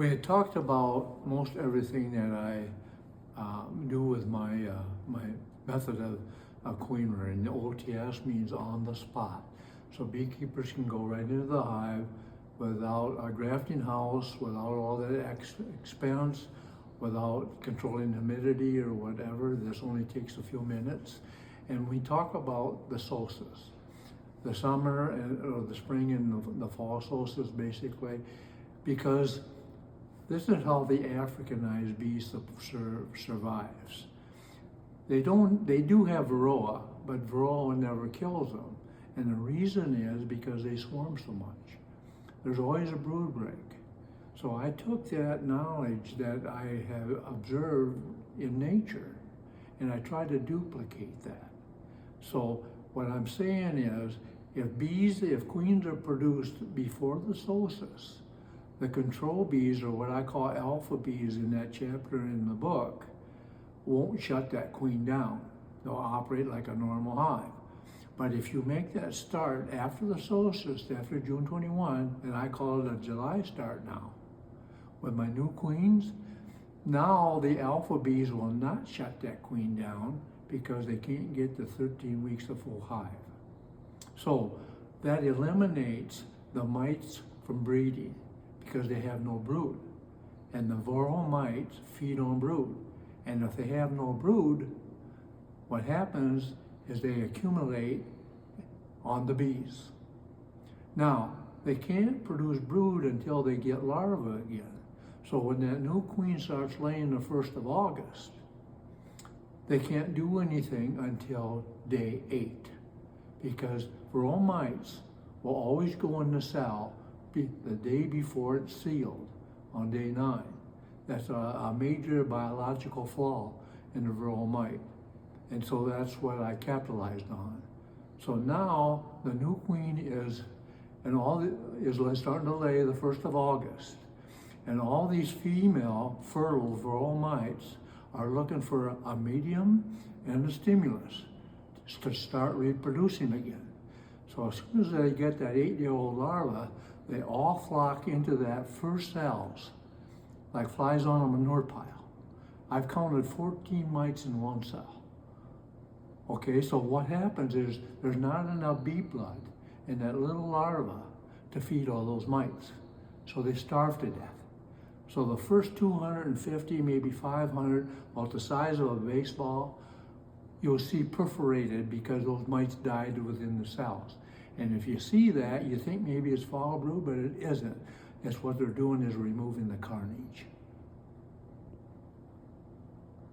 We had talked about most everything that I do with my method of queen rearing. The OTS means on the spot. So beekeepers can go right into the hive without a grafting house, without all that expense, without controlling humidity or whatever. This only takes a few minutes. And we talk about the solstice, the summer or the spring and the fall solstice basically, because this is how the Africanized bee survives. They do have varroa, but varroa never kills them. And the reason is because they swarm so much. There's always a brood break. So I took that knowledge that I have observed in nature and I tried to duplicate that. So what I'm saying is, if queens are produced before the solstice, the control bees, or what I call alpha bees in that chapter in the book, won't shut that queen down. They'll operate like a normal hive. But if you make that start after the solstice, after June 21, and I call it a July start now, with my new queens, now the alpha bees will not shut that queen down because they can't get the 13 weeks of full hive. So that eliminates the mites from breeding because they have no brood. And the varroa mites feed on brood. And if they have no brood, what happens is they accumulate on the bees. Now, they can't produce brood until they get larvae again. So when that new queen starts laying the 1st of August, they can't do anything until day 8, because varroa mites will always go in the cell the day before it's sealed on day 9. That's a major biological flaw in the varroa mite. And so that's what I capitalized on. So now the new queen is starting to lay the 1st of August. And all these female fertile varroa mites are looking for a medium and a stimulus to start reproducing again. So as soon as they get that 8-day-old larva, they all flock into that first cells, like flies on a manure pile. I've counted 14 mites in one cell. Okay, so what happens is there's not enough bee blood in that little larva to feed all those mites. So they starve to death. So the first 250, maybe 500, about the size of a baseball, you'll see perforated because those mites died within the cells. And if you see that, you think maybe it's fall brood, but it isn't. It's what they're doing is removing the carnage.